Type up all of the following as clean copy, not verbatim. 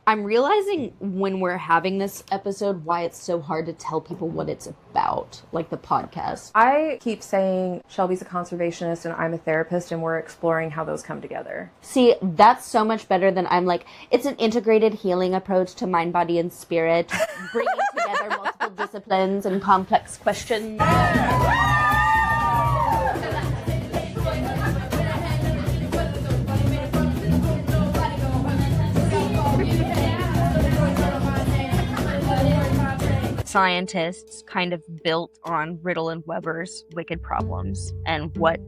I'm realizing when we're having this episode why it's so hard to tell people what it's about, like the podcast. I keep saying Shelby's a conservationist and I'm a therapist, and we're exploring how those come together. See, that's so much better than I'm like, it's an integrated healing approach to mind, body, and spirit, bringing together multiple disciplines and complex questions. Scientists kind of built on Riddle and Weber's wicked problems and what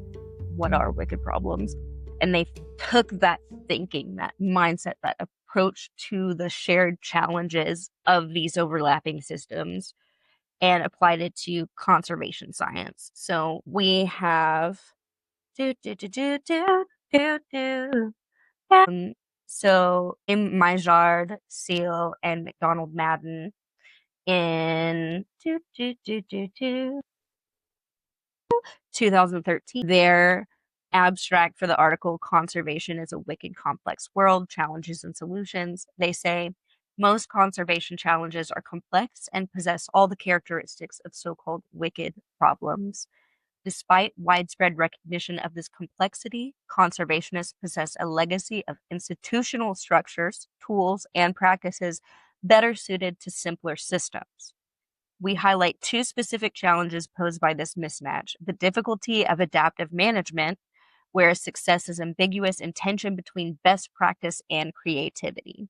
are wicked problems. And they took that thinking, that mindset, that approach to the shared challenges of these overlapping systems and applied it to conservation science. So we have so in Maillard, Seal, and McDonald Madden in 2013, their abstract for the article Conservation is a Wicked Complex World, Challenges and Solutions. They say most conservation challenges are complex and possess all the characteristics of so-called wicked problems. Despite widespread recognition of this complexity, conservationists possess a legacy of institutional structures, tools, and practices better suited to simpler systems. We highlight two specific challenges posed by this mismatch: the difficulty of adaptive management, where success is ambiguous, and tension between best practice and creativity.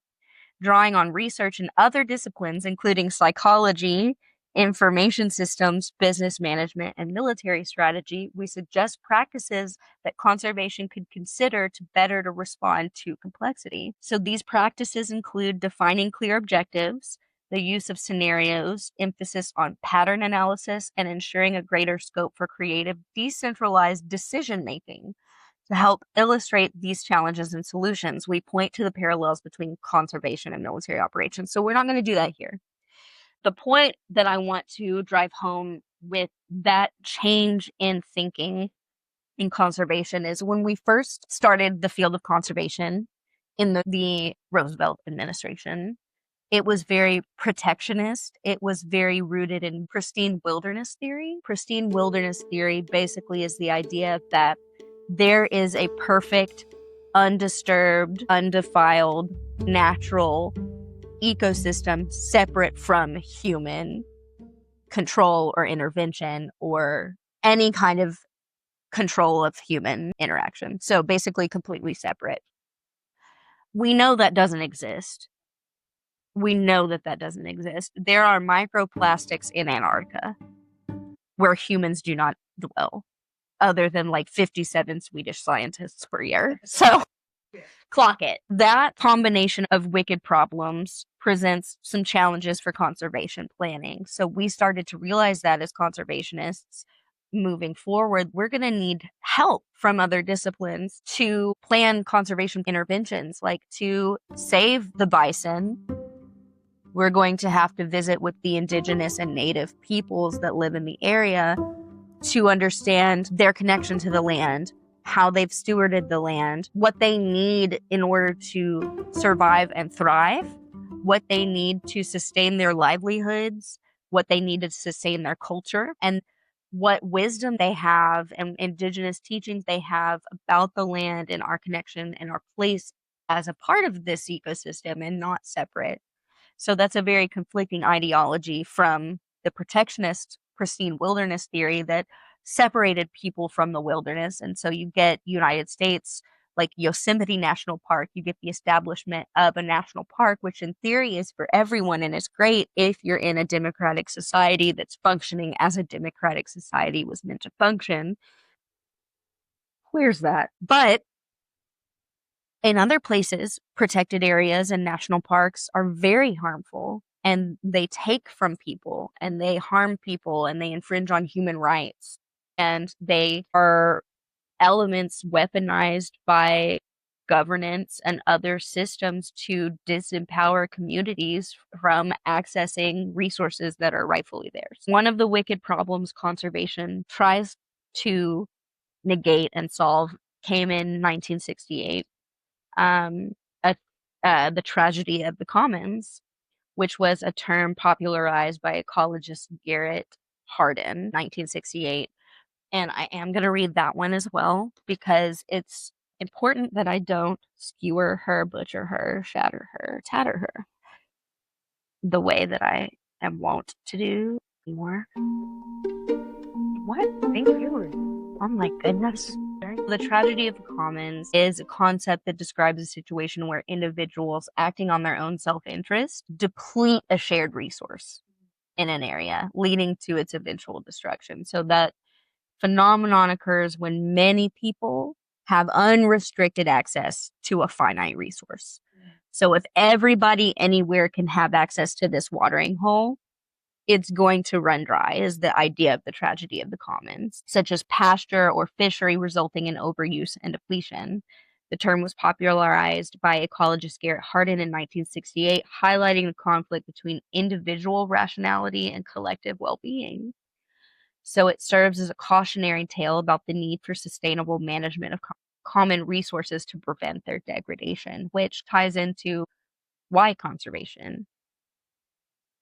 Drawing on research in other disciplines, including psychology, information systems, business management, and military strategy, we suggest practices that conservation could consider to better to respond to complexity. So these practices include defining clear objectives, the use of scenarios, emphasis on pattern analysis, and ensuring a greater scope for creative, decentralized decision-making. To help illustrate these challenges and solutions, we point to the parallels between conservation and military operations. So we're not going to do that here. The point that I want to drive home with that change in thinking in conservation is when we first started the field of conservation in the Roosevelt administration, it was very protectionist. It was very rooted in pristine wilderness theory. Pristine wilderness theory basically is the idea that there is a perfect, undisturbed, undefiled, natural ecosystem separate from human control or intervention or any kind of control of human interaction. So basically completely separate. We know that doesn't exist. We know that that doesn't exist. There are microplastics in Antarctica where humans do not dwell, other than like 57 Swedish scientists per year. So clock it. That combination of wicked problems presents some challenges for conservation planning. So we started to realize that as conservationists moving forward, we're going to need help from other disciplines to plan conservation interventions, like to save the bison. We're going to have to visit with the indigenous and native peoples that live in the area to understand their connection to the land, how they've stewarded the land, what they need in order to survive and thrive, what they need to sustain their livelihoods, what they need to sustain their culture, and what wisdom they have and indigenous teachings they have about the land and our connection and our place as a part of this ecosystem and not separate. So that's a very conflicting ideology from the protectionist pristine wilderness theory that separated people from the wilderness. And so you get United States, like Yosemite National Park, you get the establishment of a national park, which in theory is for everyone and is great if you're in a democratic society that's functioning as a democratic society was meant to function. Where's that? But in other places, protected areas and national parks are very harmful, and they take from people and they harm people and they infringe on human rights. And they are elements weaponized by governance and other systems to disempower communities from accessing resources that are rightfully theirs. One of the wicked problems conservation tries to negate and solve came in 1968. A the tragedy of the commons, which was a term popularized by ecologist Garrett Hardin, 1968. And I am going to read that one as well because it's important that I don't skewer her, butcher her, shatter her, tatter her the way that I am wont to do anymore. What? Thank you. Oh my goodness. The tragedy of the commons is a concept that describes a situation where individuals acting on their own self-interest deplete a shared resource in an area, leading to its eventual destruction. So that phenomenon occurs when many people have unrestricted access to a finite resource. So if everybody anywhere can have access to this watering hole, it's going to run dry, is the idea of the tragedy of the commons, such as pasture or fishery resulting in overuse and depletion. The term was popularized by ecologist Garrett Hardin in 1968, highlighting the conflict between individual rationality and collective well-being. So it serves as a cautionary tale about the need for sustainable management of common resources to prevent their degradation, which ties into why conservation?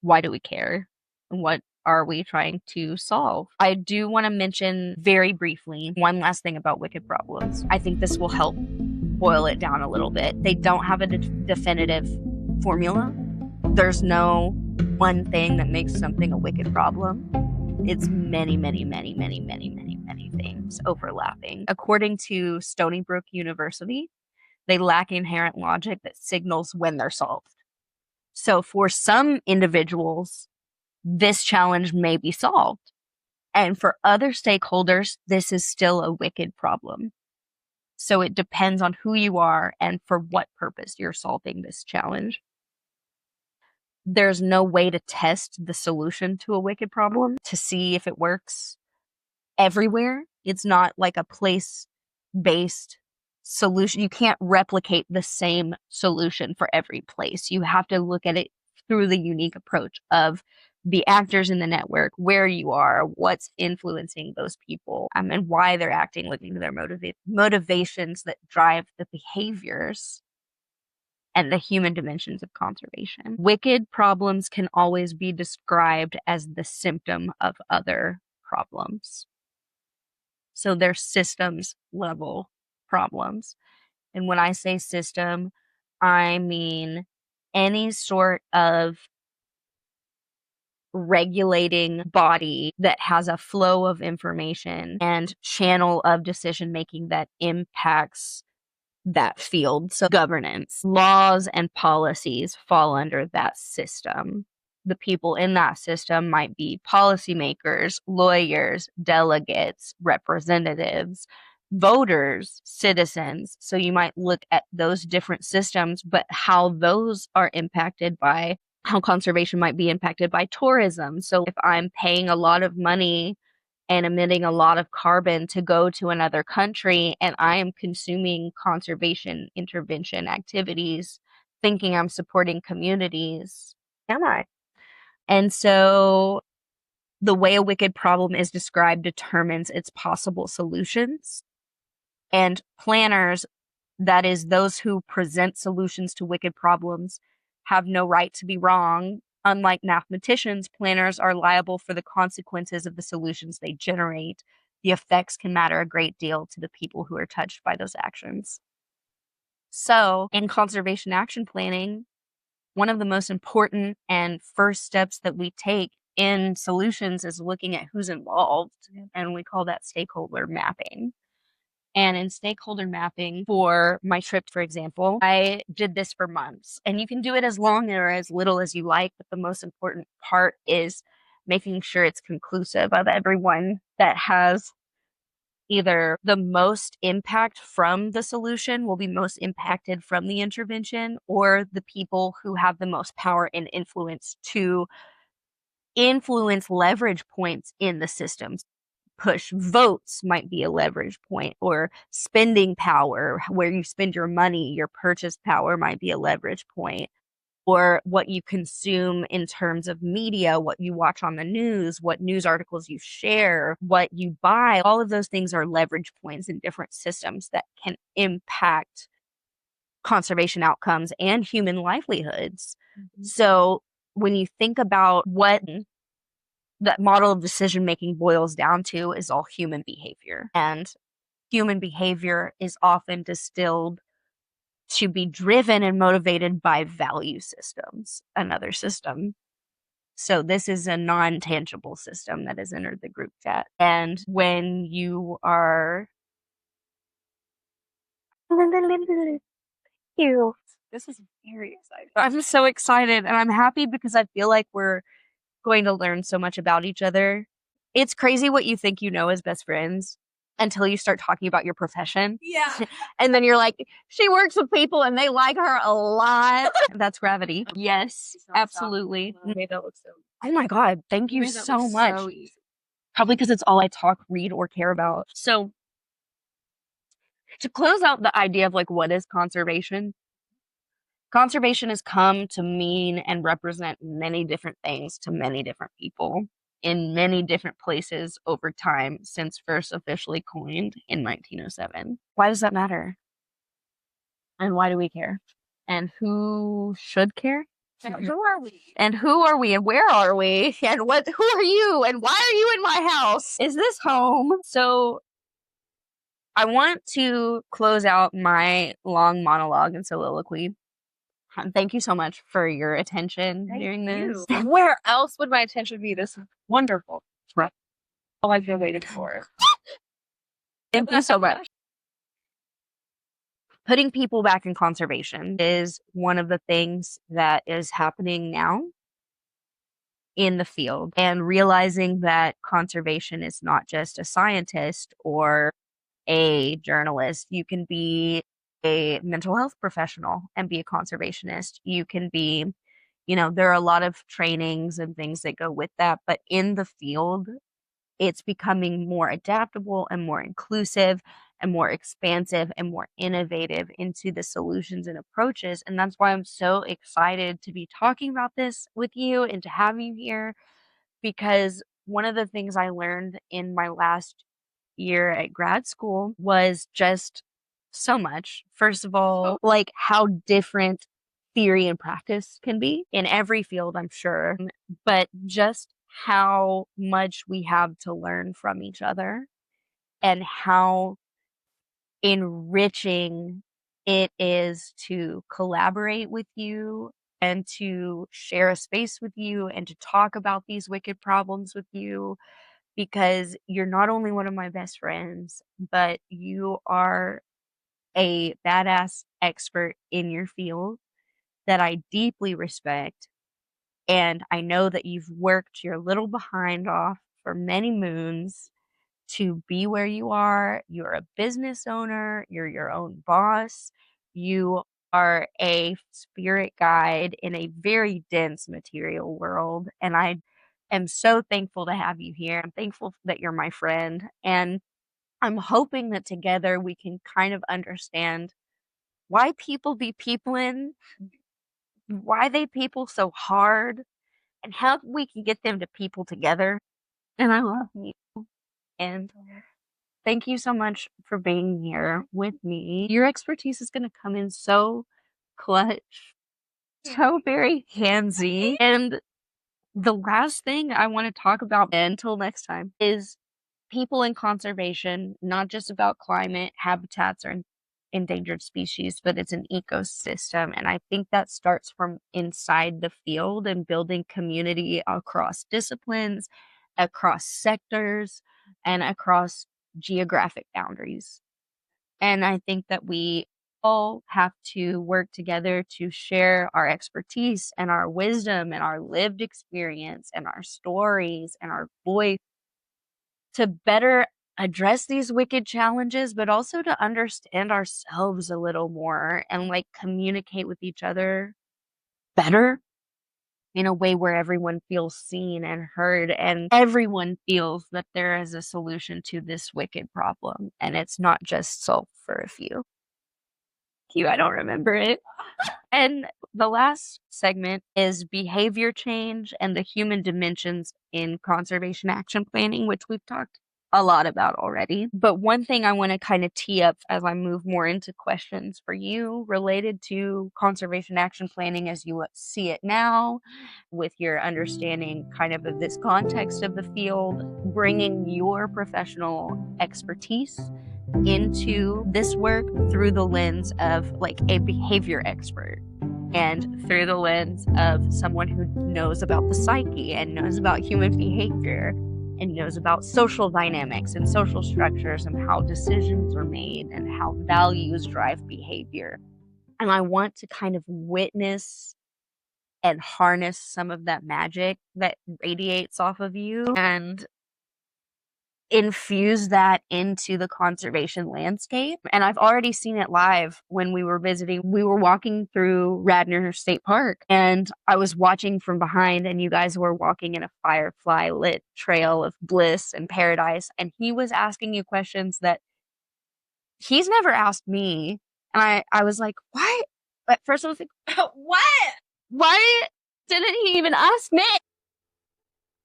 Why do we care? And what are we trying to solve? I do want to mention very briefly one last thing about wicked problems. I think this will help boil it down a little bit. They don't have a definitive formula. There's no one thing that makes something a wicked problem. It's many, many, many, many, many, many, many things overlapping. According to Stony Brook University, they lack inherent logic that signals when they're solved. So for some individuals, this challenge may be solved. And for other stakeholders, this is still a wicked problem. So it depends on who you are and for what purpose you're solving this challenge. There's no way to test the solution to a wicked problem to see if it works everywhere. It's not like a place-based solution. You can't replicate the same solution for every place. You have to look at it through the unique approach of the actors in the network, where you are, what's influencing those people, and why they're acting, looking to their motivations that drive the behaviors and the human dimensions of conservation. Wicked problems can always be described as the symptom of other problems. So they're systems level problems. And when I say system, I mean any sort of regulating body that has a flow of information and channel of decision making that impacts that field. So governance, laws, and policies fall under that system. The people in that system might be policymakers, lawyers, delegates, representatives, voters, citizens. So you might look at those different systems, but how those are impacted by how conservation might be impacted by tourism. So if I'm paying a lot of money and emitting a lot of carbon to go to another country and I am consuming conservation intervention activities, thinking I'm supporting communities, am I? And so the way a wicked problem is described determines its possible solutions. And planners, that is, those who present solutions to wicked problems, have no right to be wrong. Unlike mathematicians, planners are liable for the consequences of the solutions they generate. The effects can matter a great deal to the people who are touched by those actions. So, in conservation action planning, one of the most important and first steps that we take in solutions is looking at who's involved, and we call that stakeholder mapping. And in stakeholder mapping for my trip, for example, I did this for months. And you can do it as long or as little as you like, but the most important part is making sure it's conclusive of everyone that has either the most impact from the solution, will be most impacted from the intervention, or the people who have the most power and influence to influence leverage points in the systems. Push votes might be a leverage point, or spending power, where you spend your money, your purchase power might be a leverage point, or what you consume in terms of media, what you watch on the news, what news articles you share, what you buy. All of those things are leverage points in different systems that can impact conservation outcomes and human livelihoods. So when you think about what that model of decision making boils down to, is all human behavior. And human behavior is often distilled to be driven and motivated by value systems, another system. So this is a non-tangible system that has entered the group chat. And when you are you, This is very exciting. I'm so excited and I'm happy because I feel like we're going to learn so much about each other. It's crazy what you think you know as best friends until you start talking about your profession. Yeah. And then you're like, she works with people and they like her a lot. That's gravity. Yes, absolutely. You made that look so. Oh my God. Thank you made that so look much. so easy. Probably because it's all I talk, read, or care about. So to close out the idea of like, what is conservation? Conservation has come to mean and represent many different things to many different people in many different places over time since first officially coined in 1907. Why does that matter? And why do we care? And who should care? And who are we? And who are we? And where are we? And who are you? And why are you in my house? Is this home? So I want to close out my long monologue and soliloquy. Thank you so much for your attention during this. Where else would my attention be? This is wonderful. Right. All I've been waiting for. Thank you so much. Putting people back in conservation is one of the things that is happening now in the field, and realizing that conservation is not just a scientist or a journalist. You can be a mental health professional and be a conservationist. You can be, there are a lot of trainings and things that go with that, but in the field, it's becoming more adaptable and more inclusive and more expansive and more innovative into the solutions and approaches. And that's why I'm so excited to be talking about this with you and to have you here, because one of the things I learned in my last year at grad school was just so much. First of all, like how different theory and practice can be in every field, I'm sure, but just how much we have to learn from each other and how enriching it is to collaborate with you and to share a space with you and to talk about these wicked problems with you, because you're not only one of my best friends, but you are a badass expert in your field that I deeply respect. And I know that you've worked your little behind off for many moons to be where you are. You're a business owner, you're your own boss, you are a spirit guide in a very dense material world. And I am so thankful to have you here. I'm thankful that you're my friend. And I'm hoping that together we can kind of understand why people be peopling, why they people so hard, and how we can get them to people together. And I love you. And thank you so much for being here with me. Your expertise is going to come in so clutch, so very handsy. And the last thing I want to talk about until next time is people in conservation, not just about climate, habitats, or endangered species, but it's an ecosystem. And I think that starts from inside the field and building community across disciplines, across sectors, and across geographic boundaries. And I think that we all have to work together to share our expertise and our wisdom and our lived experience and our stories and our voice to better address these wicked challenges, but also to understand ourselves a little more and like communicate with each other better in a way where everyone feels seen and heard and everyone feels that there is a solution to this wicked problem and it's not just solved for a few. I don't remember it. And the last segment is behavior change and the human dimensions in conservation action planning, which we've talked a lot about already. But one thing I want to kind of tee up as I move more into questions for you related to conservation action planning as you see it now, with your understanding kind of this context of the field, bringing your professional expertise into this work through the lens of like a behavior expert and through the lens of someone who knows about the psyche and knows about human behavior and knows about social dynamics and social structures and how decisions are made and how values drive behavior. And I want to kind of witness and harness some of that magic that radiates off of you and infuse that into the conservation landscape. And I've already seen it live when we were visiting. We were walking through Radnor State Park and I was watching from behind, and you guys were walking in a firefly lit trail of bliss and paradise. And he was asking you questions that he's never asked me. And I was like, why? At first I was like, what? Why didn't he even ask me?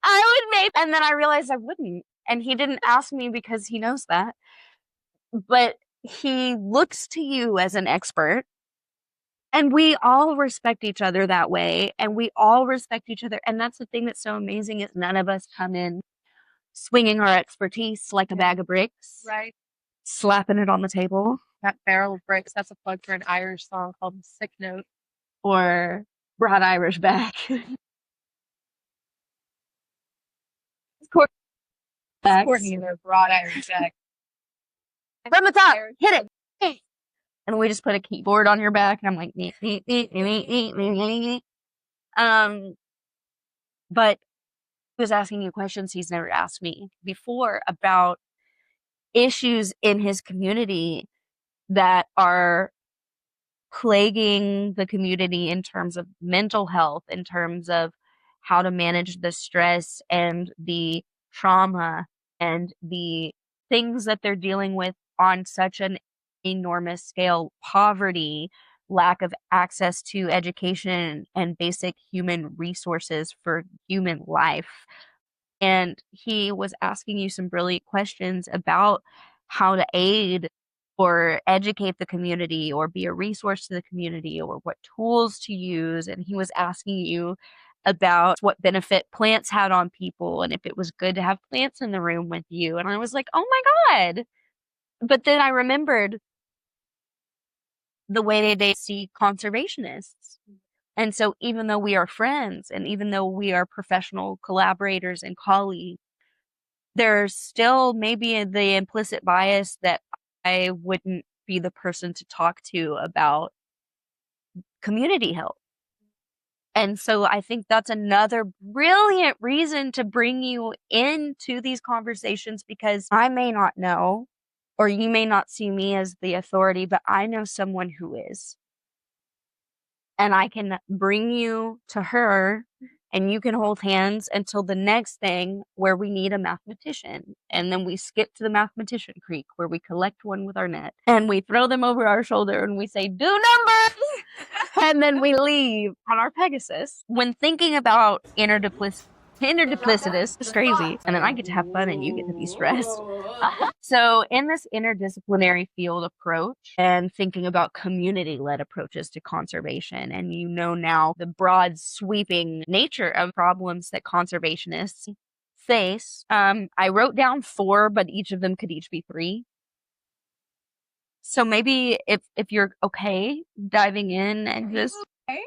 I would make, and then I realized I wouldn't. And he didn't ask me because he knows that. But he looks to you as an expert. And we all respect each other that way. And we all respect each other. And that's the thing that's so amazing is none of us come in swinging our expertise like a bag of bricks. Right. Slapping it on the table. That barrel of bricks, that's a plug for an Irish song called Sick Note. Or Broad Irish back. Courtney and their broad Irish back. From the top, hit it. And we just put a keyboard on your back, and I'm like, nee, nee, nee, nee, nee, nee, nee. But he was asking you questions he's never asked me before about issues in his community that are plaguing the community in terms of mental health, in terms of how to manage the stress and the trauma and the things that they're dealing with on such an enormous scale: poverty, lack of access to education and basic human resources for human life. And he was asking you some brilliant questions about how to aid or educate the community or be a resource to the community or what tools to use. And he was asking you about what benefit plants had on people and if it was good to have plants in the room with you. And I was like, oh my God. But then I remembered the way they see conservationists. And so even though we are friends and even though we are professional collaborators and colleagues, there's still maybe the implicit bias that I wouldn't be the person to talk to about community health. And so I think that's another brilliant reason to bring you into these conversations, because I may not know, or you may not see me as the authority, but I know someone who is. And I can bring you to her and you can hold hands until the next thing where we need a mathematician. And then we skip to the mathematician creek where we collect one with our net and we throw them over our shoulder and we say, do numbers. And then we leave on our Pegasus. When thinking about interdisciplinary, it's crazy. And then I get to have fun and you get to be stressed. So in this interdisciplinary field approach and thinking about community-led approaches to conservation, and you know now the broad sweeping nature of problems that conservationists face, I wrote down 4, but each of them could each be 3. So maybe if you're okay diving in and just, Okay.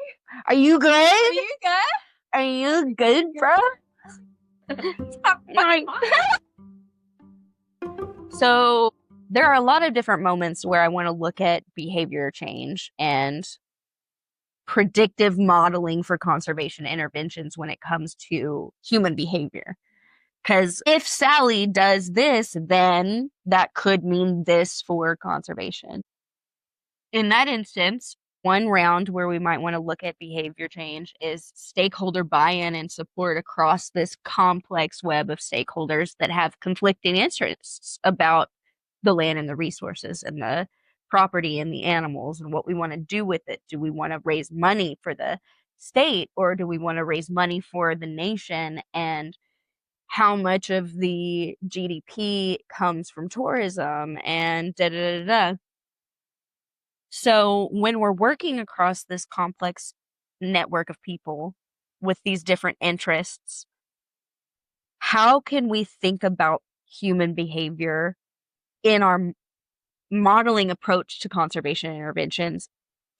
Are you good? Are you good? Are you good, bro? So there are a lot of different moments where I want to look at behavior change and predictive modeling for conservation interventions when it comes to human behavior. Because if Sally does this, then that could mean this for conservation. In that instance, one round where we might want to look at behavior change is stakeholder buy-in and support across this complex web of stakeholders that have conflicting interests about the land and the resources and the property and the animals and what we want to do with it. Do we want to raise money for the state, or do we want to raise money for the nation? And how much of the GDP comes from tourism and da da da da. So when we're working across this complex network of people with these different interests, how can we think about human behavior in our modeling approach to conservation interventions,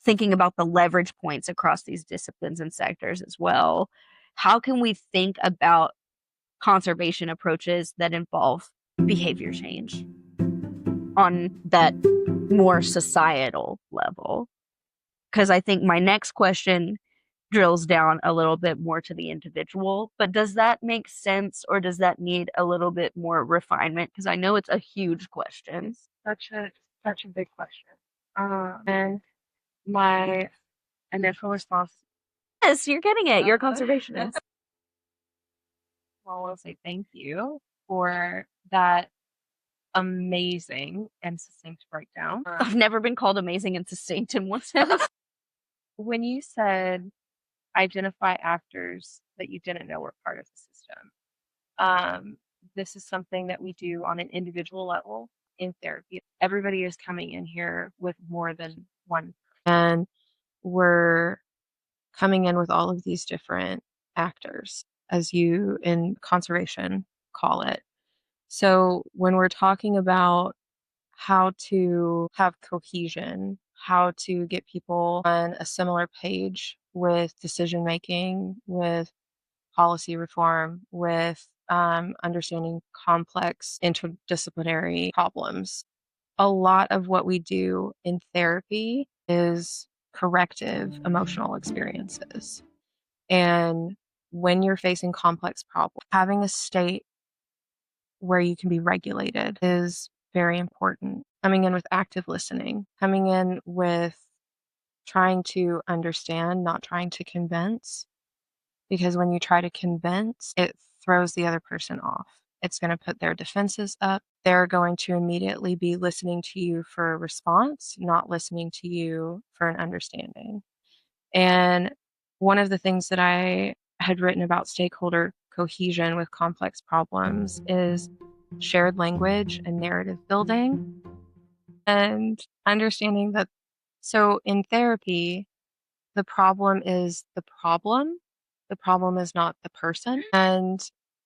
thinking about the leverage points across these disciplines and sectors as well? How can we think about conservation approaches that involve behavior change on that more societal level? Because I think my next question drills down a little bit more to the individual, but does that make sense or does that need a little bit more refinement? Because I know it's a huge question. Such a big question. And my initial response, Yes, you're getting it. You're a conservationist. well, I will say thank you for that amazing and succinct breakdown. I've never been called amazing and succinct in one sentence. When you said identify actors that you didn't know were part of the system, this is something that we do on an individual level in therapy. Everybody is coming in here with more than one, and we're coming in with all of these different actors, as you in conservation call it. So when we're talking about how to have cohesion, how to get people on a similar page with decision making, with policy reform, with understanding complex interdisciplinary problems. A lot of what we do in therapy is corrective emotional experiences. And when you're facing complex problems, having a state where you can be regulated is very important. Coming in with active listening, coming in with trying to understand, not trying to convince, because when you try to convince, it throws the other person off. It's going to put their defenses up. They're going to immediately be listening to you for a response, not listening to you for an understanding. And one of the things that I had written about stakeholder cohesion with complex problems is shared language and narrative building and understanding that. So in therapy, the problem is the problem. The problem is not the person. And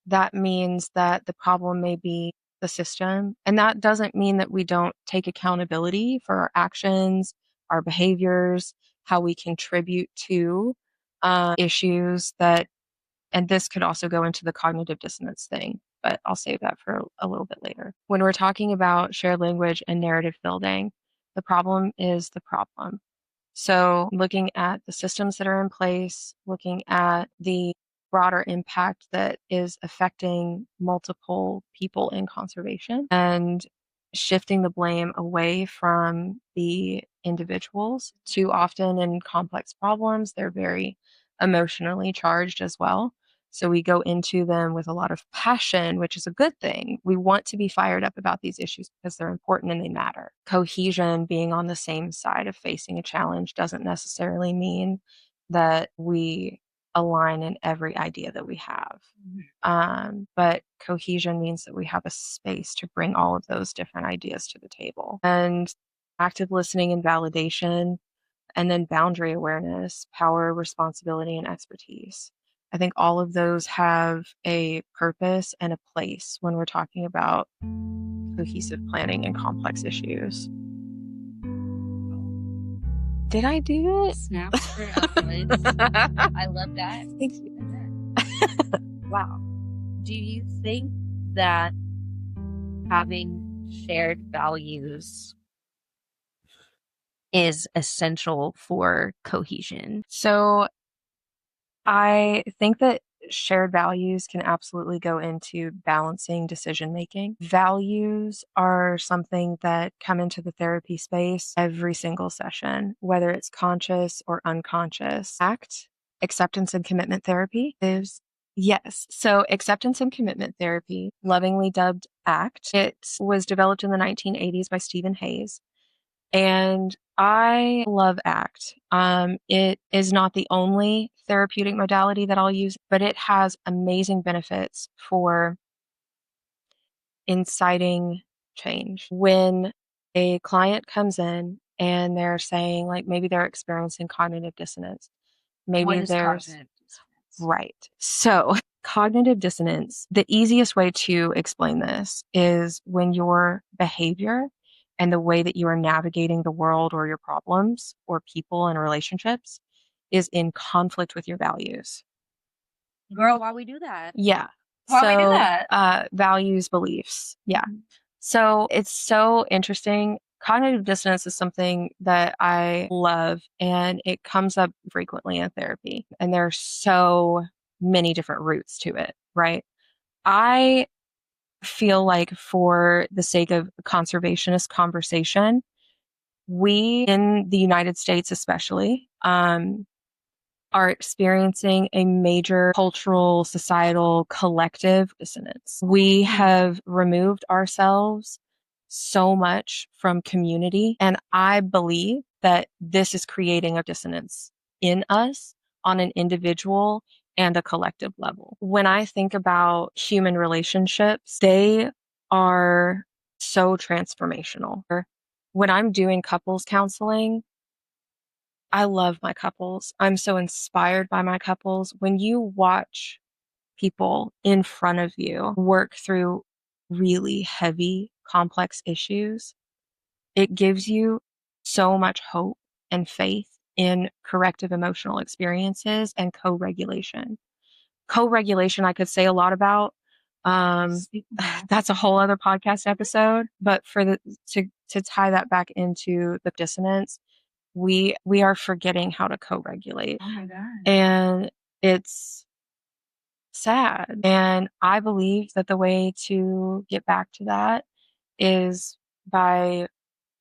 that means that the problem may be the system. And that doesn't mean that we don't take accountability for our actions, our behaviors, how we contribute to issues that, and this could also go into the cognitive dissonance thing, but I'll save that for a little bit later. When we're talking about shared language and narrative building, the problem is the problem. So looking at the systems that are in place, looking at the broader impact that is affecting multiple people in conservation and shifting the blame away from the individuals. Too often in complex problems, they're very emotionally charged as well. So we go into them with a lot of passion, which is a good thing. We want to be fired up about these issues because they're important and they matter. Cohesion, being on the same side of facing a challenge, doesn't necessarily mean that we align in every idea that we have. But cohesion means that we have a space to bring all of those different ideas to the table. And active listening and validation, and then boundary awareness, power, responsibility, and expertise. I think all of those have a purpose and a place when we're talking about cohesive planning and complex issues. Did I do it? Snaps for I love that. Thank you. Wow. Do you think that having shared values is essential for cohesion? So I think that shared values can absolutely go into balancing decision making. Values are something that come into the therapy space every single session, whether it's conscious or unconscious. Acceptance and commitment therapy is yes. So acceptance and commitment therapy, lovingly dubbed ACT, it was developed in the 1980s by Stephen Hayes. And I love ACT. It is not the only therapeutic modality that I'll use, but it has amazing benefits for inciting change. When a client comes in and they're saying, like, maybe they're experiencing cognitive dissonance, maybe What is there's cognitive dissonance? right. So, cognitive dissonance, the easiest way to explain this is when your behavior and the way that you are navigating the world or your problems or people and relationships is in conflict with your values. Girl, why we do that? Yeah. Why we do So, that? values, beliefs. Yeah. So it's so interesting. Cognitive dissonance is something that I love, and it comes up frequently in therapy. And there are so many different roots to it, right? I feel like, for the sake of conservationist conversation, we in the United States, especially, are experiencing a major cultural, societal, collective dissonance. We have removed ourselves so much from community, and I believe that this is creating a dissonance in us on an individual and a collective level. When I think about human relationships, they are so transformational. When I'm doing couples counseling, I love my couples. I'm so inspired by my couples. When you watch people in front of you work through really heavy, complex issues, it gives you so much hope and faith in corrective emotional experiences and co-regulation. Co-regulation, I could say a lot about. That's a whole other podcast episode. But for the to tie that back into the dissonance, we are forgetting how to co-regulate. Oh my God. And it's sad. And I believe that the way to get back to that is by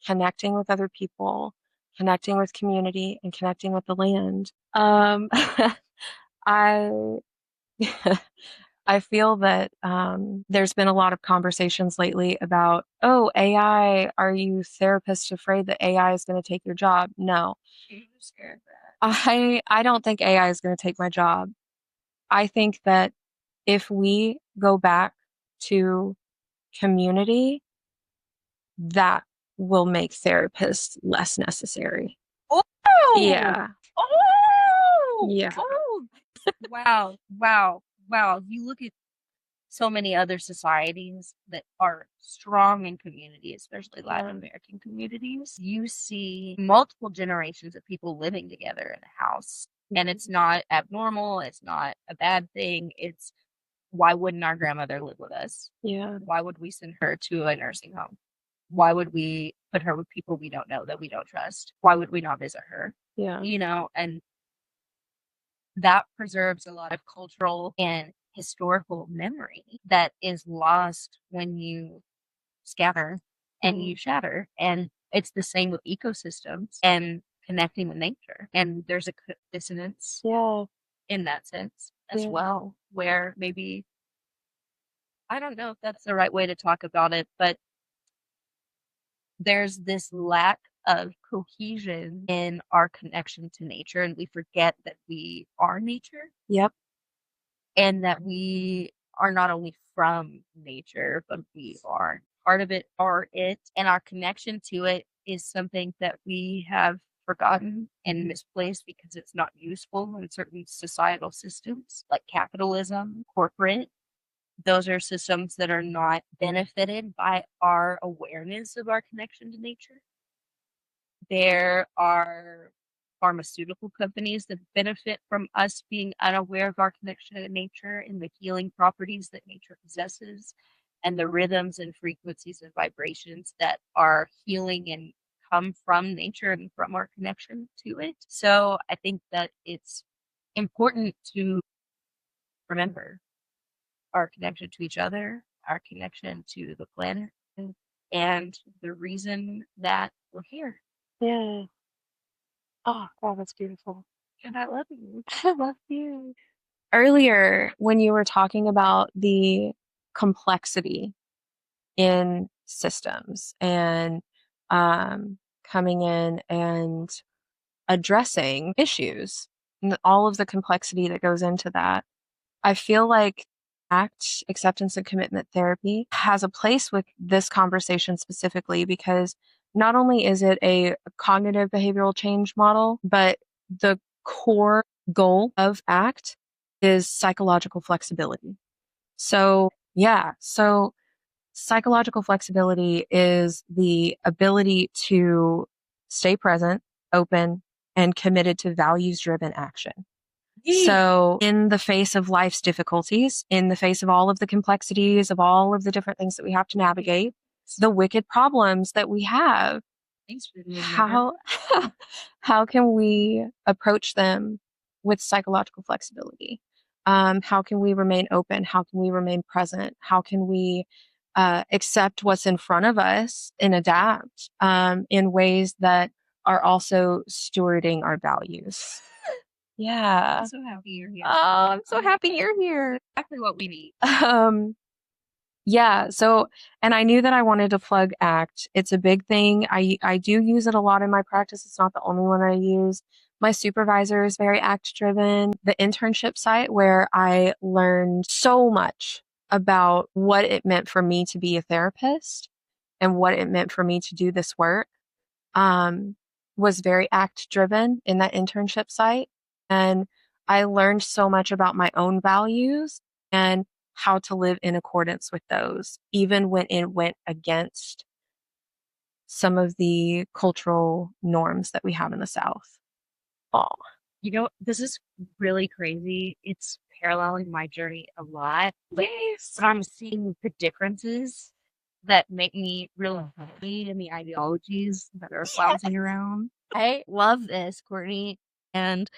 connecting with other people, connecting with community, and connecting with the land. I I feel that there's been a lot of conversations lately about, oh, AI, are you therapists afraid that AI is going to take your job? No. I'm scared of that. I don't think AI is going to take my job. I think that if we go back to community, that will make therapists less necessary. Oh, Yeah. oh, Yeah. oh, wow, wow, wow. You look at so many other societies that are strong in community, especially Latin American communities. You see multiple generations of people living together in a house, and it's not abnormal. It's not a bad thing. It's, why wouldn't our grandmother live with us? Yeah. Why would we send her to a nursing home? Why would we put her with people we don't know, that we don't trust? Why would we not visit her? Yeah. And that preserves a lot of cultural and historical memory that is lost when you scatter and you shatter. And it's the same with ecosystems and connecting with nature. And there's a dissonance Yeah. in that sense as Yeah. well, where maybe, I don't know if that's the right way to talk about it, but there's this lack of cohesion in our connection to nature, and we forget that we are nature. Yep. And that we are not only from nature, but we are part of it, are it, and our connection to it is something that we have forgotten and misplaced because it's not useful in certain societal systems like capitalism, corporate. Those are systems that are not benefited by our awareness of our connection to nature. There are pharmaceutical companies that benefit from us being unaware of our connection to nature and the healing properties that nature possesses, and the rhythms and frequencies and vibrations that are healing and come from nature and from our connection to it. So I think that it's important to remember our connection to each other, our connection to the planet, and the reason that we're here. Yeah. Oh, wow, that's beautiful. And I love you. I love you. Earlier, when you were talking about the complexity in systems and coming in and addressing issues and all of the complexity that goes into that. I feel like ACT, acceptance and commitment therapy, has a place with this conversation specifically because not only is it a cognitive behavioral change model, but the core goal of ACT is psychological flexibility. So, yeah, so psychological flexibility is the ability to stay present, open, and committed to values driven action. So, in the face of life's difficulties, in the face of all of the complexities of all of the different things that we have to navigate, the wicked problems that we have, how how can we approach them with psychological flexibility? How can we remain open? How can we remain present? How can we accept what's in front of us and adapt in ways that are also stewarding our values? Yeah. I'm so happy you're here. Oh, I'm so happy you're here. Exactly what we need. Yeah. So, and I knew that I wanted to plug ACT. It's a big thing. I do use it a lot in my practice. It's not the only one I use. My supervisor is very ACT driven. The internship site where I learned so much about what it meant for me to be a therapist and what it meant for me to do this work, was very ACT driven in that internship site. And I learned so much about my own values and how to live in accordance with those, even when it went against some of the cultural norms that we have in the South. Oh, You know, this is really crazy. It's paralleling my journey a lot, but I'm seeing the differences that make me really happy in the ideologies that are bouncing around. I love this, Courtney. And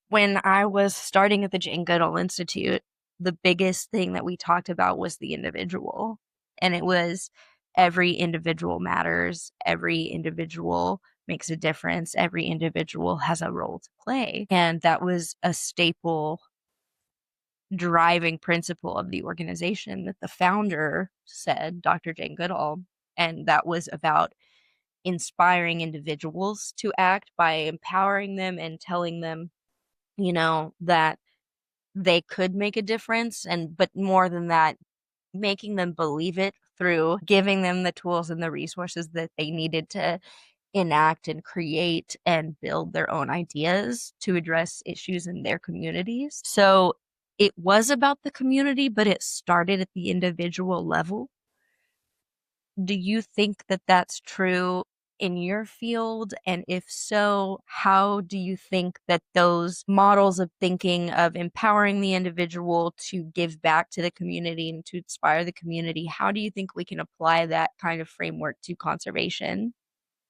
when I was starting at the Jane Goodall Institute, the biggest thing that we talked about was the individual. And it was every individual matters, every individual makes a difference, every individual has a role to play. And that was a staple driving principle of the organization that the founder said, Dr. Jane Goodall. And that was about inspiring individuals to act by empowering them and telling them, that they could make a difference, but more than that, making them believe it through giving them the tools and the resources that they needed to enact and create and build their own ideas to address issues in their communities. So it was about the community, but it started at the individual level. Do you think that that's true in your field? And if so, how do you think that those models of thinking of empowering the individual to give back to the community and to inspire the community, how do you think we can apply that kind of framework to conservation?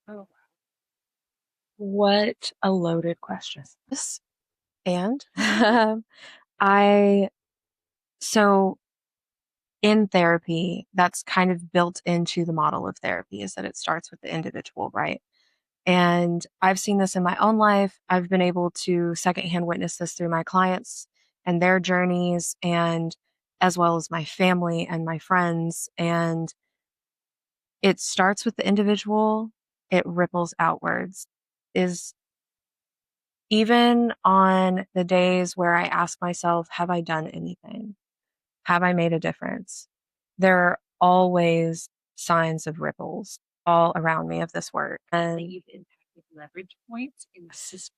oh, what a loaded question. And I, so in therapy, that's kind of built into the model of therapy is that it starts with the individual, right? And I've seen this in my own life. I've been able to secondhand witness this through my clients and their journeys, and as well as my family and my friends. And it starts with the individual, it ripples outwards. Is even on the days where I ask myself, have I done anything? Have I made a difference? There are always signs of ripples all around me of this work. And You've impacted leverage points in the systems.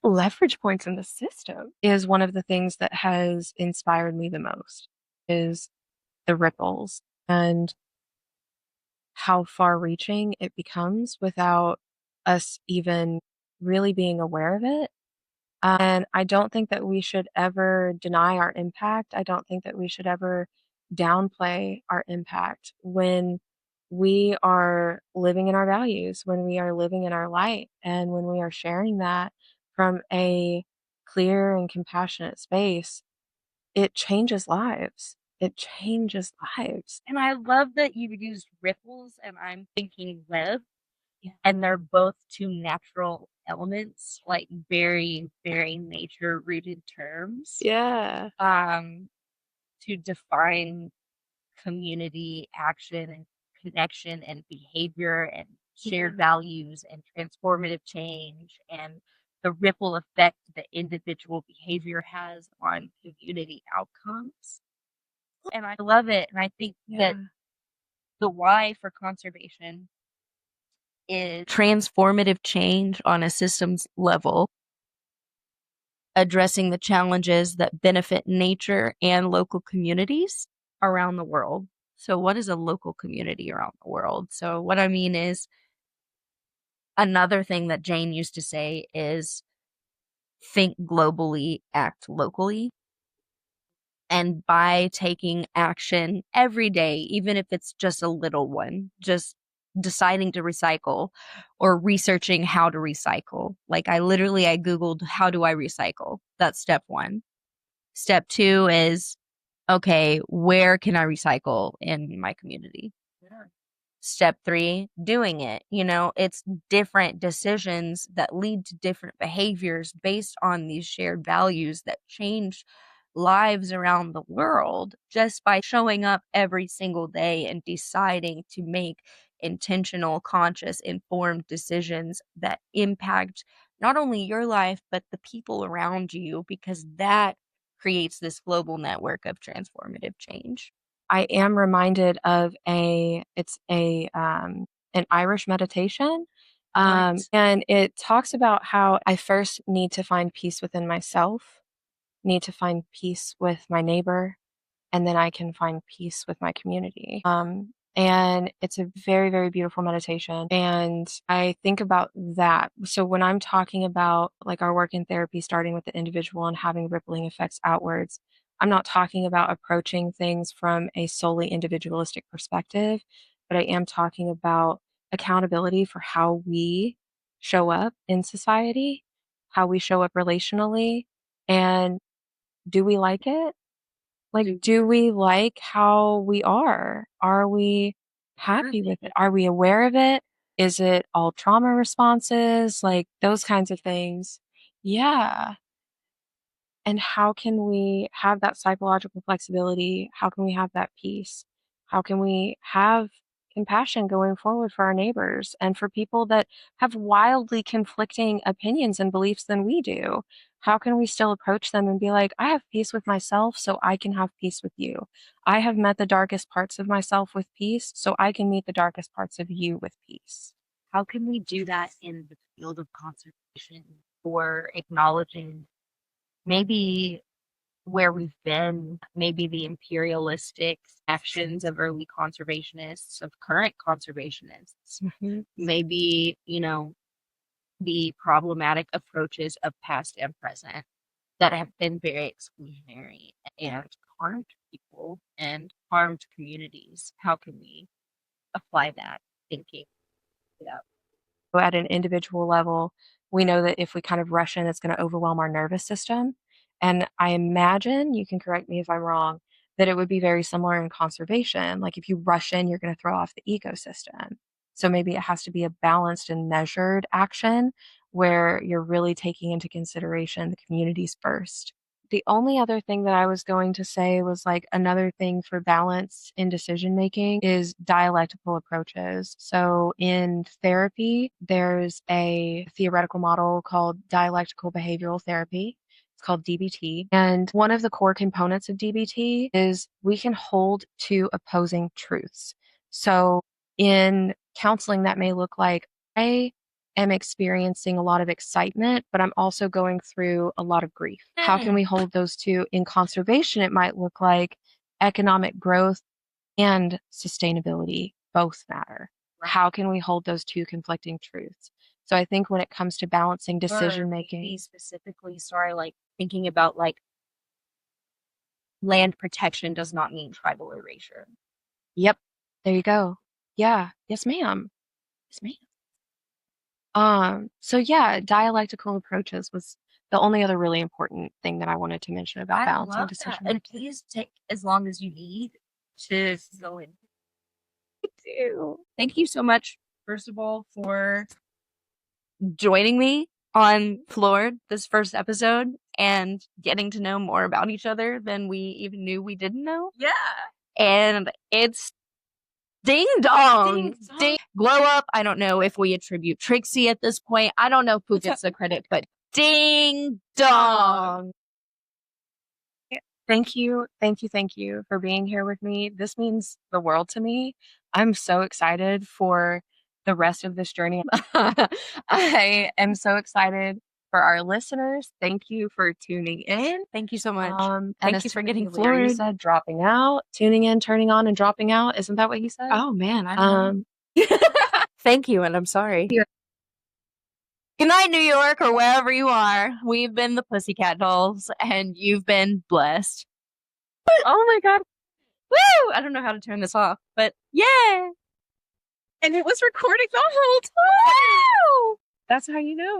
leverage points in the system is one of the things that has inspired me the most is the ripples and how far reaching it becomes without us even really being aware of it. And I don't think that we should ever deny our impact. I don't think that we should ever downplay our impact when we are living in our values, when we are living in our light, and when we are sharing that from a clear and compassionate space. It changes lives. It changes lives. And I love that you used ripples, and I'm thinking web. Yeah. And they're both two natural elements, like very, very nature rooted terms. Yeah. To define community action and connection and behavior and shared values and transformative change and the ripple effect that individual behavior has on community outcomes. And I love it. And I think that the why for conservation is transformative change on a systems level, addressing the challenges that benefit nature and local communities around the world. So, what is a local community around the world? So, what I mean is, another thing that Jane used to say is think globally, act locally. And by taking action every day, even if it's just a little one, just deciding to recycle or researching how to recycle. Like I Googled, how do I recycle? That's step one. Step two is, okay, where can I recycle in my community? Step three, doing it. It's different decisions that lead to different behaviors based on these shared values that change lives around the world just by showing up every single day and deciding to make intentional, conscious, informed decisions that impact not only your life, but the people around you, because that creates this global network of transformative change. I am reminded of an Irish meditation. Right. And it talks about how I first need to find peace within myself, need to find peace with my neighbor, and then I can find peace with my community. And it's a very, very beautiful meditation. And I think about that. So when I'm talking about like our work in therapy, starting with the individual and having rippling effects outwards, I'm not talking about approaching things from a solely individualistic perspective, but I am talking about accountability for how we show up in society, how we show up relationally, and do we like it? Like, do we like how we are? Are we happy with it? Are we aware of it? Is it all trauma responses? Like those kinds of things. Yeah. And how can we have that psychological flexibility? How can we have that peace? How can we have compassion going forward for our neighbors and for people that have wildly conflicting opinions and beliefs than we do? How can we still approach them and be like, I have peace with myself, so I can have peace with you. I have met the darkest parts of myself with peace, so I can meet the darkest parts of you with peace. How can we do that in the field of conservation or acknowledging maybe where we've been, maybe the imperialistic actions of early conservationists, of current conservationists, maybe, the problematic approaches of past and present that have been very exclusionary and harmed people and harmed communities. How can we apply that thinking? Yeah. At an individual level, we know that if we kind of rush in, it's going to overwhelm our nervous system. And I imagine, you can correct me if I'm wrong, that it would be very similar in conservation. Like if you rush in, you're going to throw off the ecosystem. So maybe it has to be a balanced and measured action where you're really taking into consideration the communities first. The only other thing that I was going to say was like another thing for balance in decision making is dialectical approaches. So in therapy, there's a theoretical model called dialectical behavioral therapy. It's called DBT. And one of the core components of DBT is we can hold two opposing truths. So in counseling, that may look like I am experiencing a lot of excitement, but I'm also going through a lot of grief. How can we hold those two? In conservation, it might look like economic growth and sustainability both matter. Right. How can we hold those two conflicting truths? So I think when it comes to balancing decision making, specifically, like thinking about like land protection does not mean tribal erasure. Yep. There you go. Yeah. Yes, ma'am. Yes, ma'am. So yeah, dialectical approaches was the only other really important thing that I wanted to mention about balancing decision making. And please take as long as you need to go in. Thank you so much, first of all, for joining me on Floored this first episode and getting to know more about each other than we even knew we didn't know. Yeah. And it's Ding dong. Ding dong. Ding. Glow up. I don't know if we attribute Trixie at this point. I don't know who gets the credit, but ding dong. Thank you for being here with me. This means the world to me. I'm so excited for the rest of this journey. I am so excited for our listeners. Thank you for tuning in. Thank you so much. And Thank you for getting You floored. said dropping out, tuning in, turning on, and dropping out. Isn't that what you said? Oh man, I don't know. Thank you, and I'm sorry. Yeah. Good night, New York, or wherever you are. We've been the Pussycat Dolls, and you've been blessed. Oh my God. Woo! I don't know how to turn this off, but yeah! And it was recording the whole time. Woo! That's how you know.